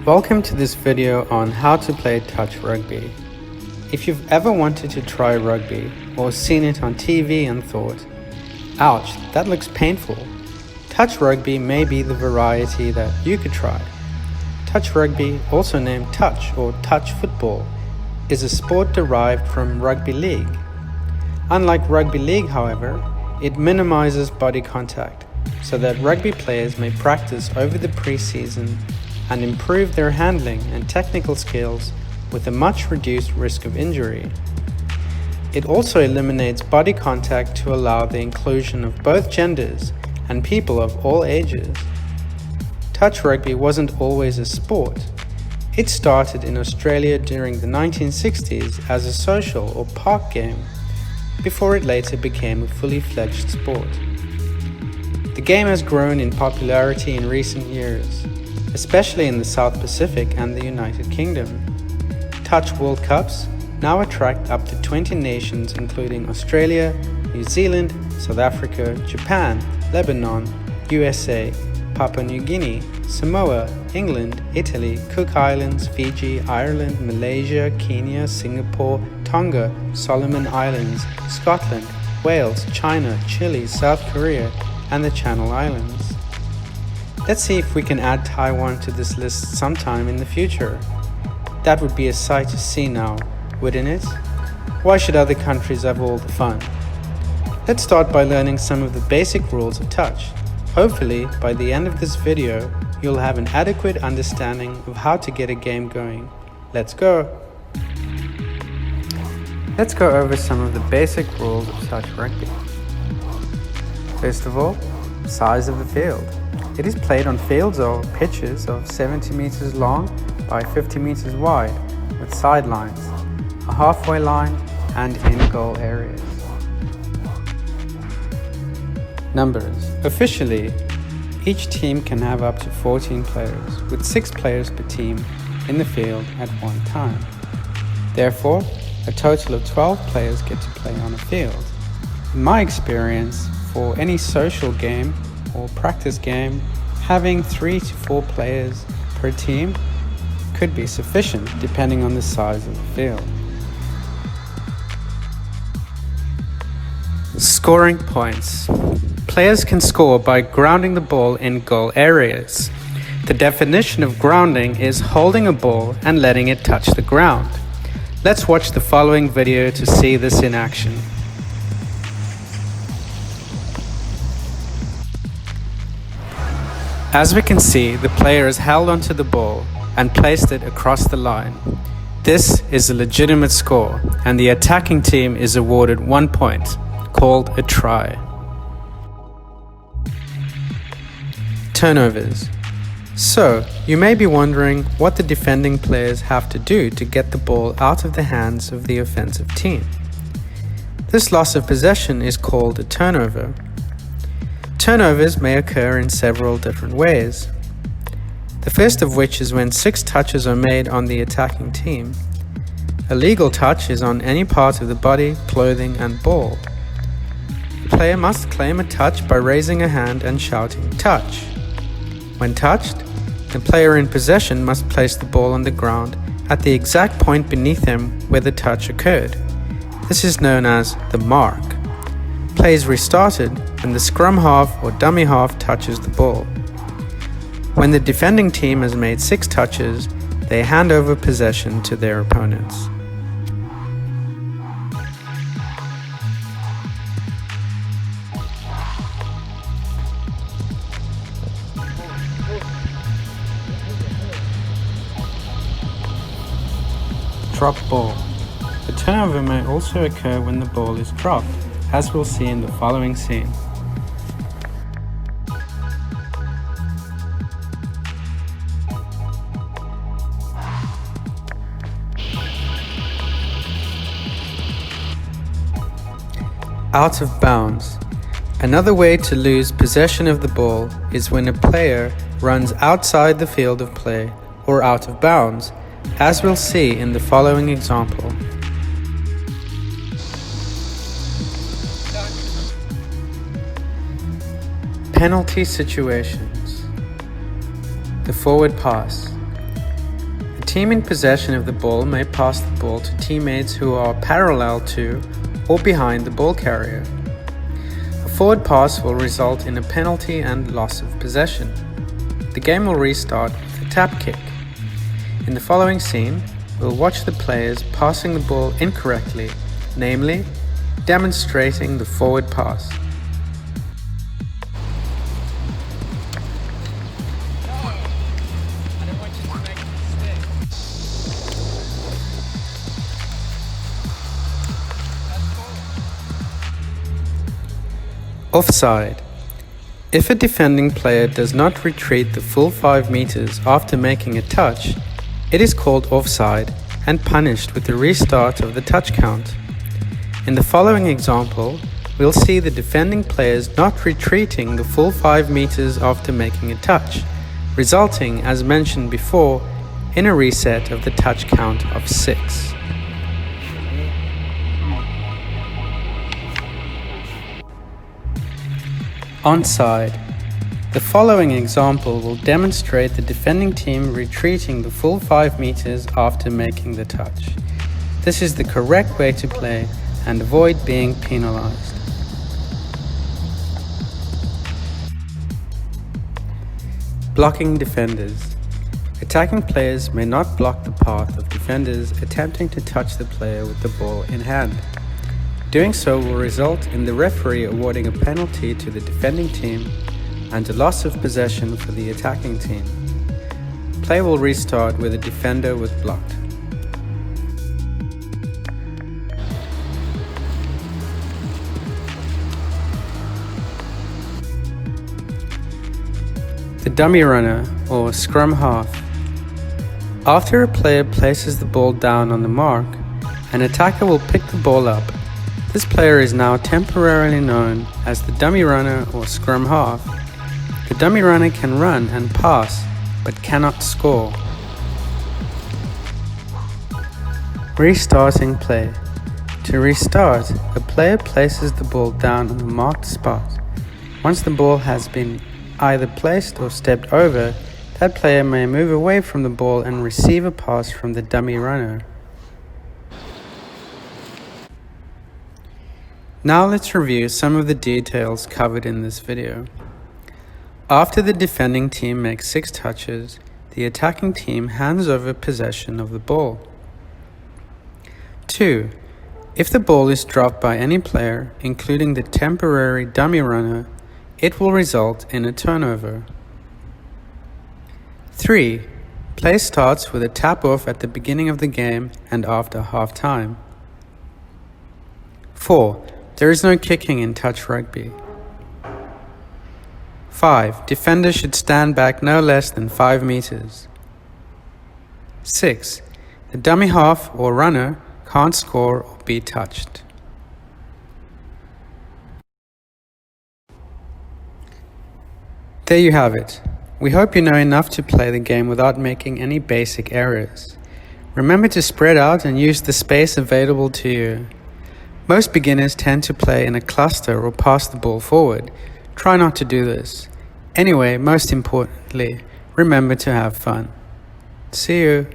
Welcome to this video on how to play touch rugby. If you've ever wanted to try rugby or seen it on TV and thought, ouch, that looks painful, touch rugby may be the variety that you could try. Touch rugby, also named touch or touch football, is a sport derived from rugby league. Unlike rugby league, however, it minimizes body contact so that rugby players may practice over the pre-season and improve their handling and technical skills with a much reduced risk of injury. It also eliminates body contact to allow the inclusion of both genders and people of all ages. Touch rugby wasn't always a sport. It started in Australia during the 1960s as a social or park game, before it later became a fully fledged sport. The game has grown in popularity in recent years, especially in the South Pacific and the United Kingdom. Touch World Cups now attract up to 20 nations including Australia, New Zealand, South Africa, Japan, Lebanon, USA, Papua New Guinea, Samoa, England, Italy, Cook Islands, Fiji, Ireland, Malaysia, Kenya, Singapore, Tonga, Solomon Islands, Scotland, Wales, China, Chile, South Korea, and the Channel Islands. Let's see if we can add Taiwan to this list sometime in the future. That would be a sight to see now, wouldn't it? Why should other countries have all the fun? Let's start by learning some of the basic rules of touch. Hopefully, by the end of this video, you'll have an adequate understanding of how to get a game going. Let's go! Let's go over some of the basic rules of touch rugby. First of all, size of the field. It is played on fields or pitches of 70 meters long by 50 meters wide, with sidelines, a halfway line, and in-goal areas. Numbers. Officially, each team can have up to 14 players, with 6 players per team in the field at one time. Therefore, a total of 12 players get to play on a field. In my experience, for any social game or practice game, having 3 to 4 players per team could be sufficient depending on the size of the field. Scoring points. Players can score by grounding the ball in goal areas. The definition of grounding is holding a ball and letting it touch the ground. Let's watch the following video to see this in action. As we can see, the player has held onto the ball and placed it across the line. This is a legitimate score, and the attacking team is awarded 1 point, called a try. Turnovers. So, you may be wondering what the defending players have to do to get the ball out of the hands of the offensive team. This loss of possession is called a turnover. Turnovers may occur in several different ways. The first of which is when 6 touches are made on the attacking team. A legal touch is on any part of the body, clothing, and ball. The player must claim a touch by raising a hand and shouting "touch." When touched, the player in possession must place the ball on the ground at the exact point beneath him where the touch occurred. This is known as the mark. Play is restarted when the scrum half or dummy half touches the ball. When the defending team has made 6 touches, they hand over possession to their opponents. Drop ball. The turnover may also occur when the ball is dropped, as we'll see in the following scene. Out of bounds. Another way to lose possession of the ball is when a player runs outside the field of play or out of bounds, as we'll see in the following example. Penalty situations. The forward pass. team in possession of the ball may pass the ball to teammates who are parallel to or behind the ball carrier. A forward pass will result in a penalty and loss of possession. The game will restart with a tap kick. In the following scene, we'll watch the players passing the ball incorrectly, namely, demonstrating the forward pass. Offside. If a defending player does not retreat the full 5 meters after making a touch, it is called offside and punished with the restart of the touch count. In the following example, we'll see the defending players not retreating the full 5 meters after making a touch, resulting, as mentioned before, in a reset of the touch count of 6. Onside. The following example will demonstrate the defending team retreating the full 5 meters after making the touch. This is the correct way to play and avoid being penalized. Blocking defenders. Attacking players may not block the path of defenders attempting to touch the player with the ball in hand. Doing so will result in the referee awarding a penalty to the defending team and a loss of possession for the attacking team. Play will restart where the defender was blocked. The dummy runner, or scrum half. After a player places the ball down on the mark, an attacker will pick the ball up. This player is now temporarily known as the dummy runner or scrum half. The dummy runner can run and pass, but cannot score. Restarting play. To restart, a player places the ball down on the marked spot. Once the ball has been either placed or stepped over, that player may move away from the ball and receive a pass from the dummy runner. Now let's review some of the details covered in this video. After the defending team makes 6 touches, the attacking team hands over possession of the ball. 2. If the ball is dropped by any player, including the temporary dummy runner, it will result in a turnover. 3. Play starts with a tap-off at the beginning of the game and after half-time. 4. There is no kicking in touch rugby. 5. Defender should stand back no less than 5 meters. 6. The dummy half or runner can't score or be touched. There you have it. We hope you know enough to play the game without making any basic errors. Remember to spread out and use the space available to you. Most beginners tend to play in a cluster or pass the ball forward. Try not to do this. Anyway, most importantly, remember to have fun. See you.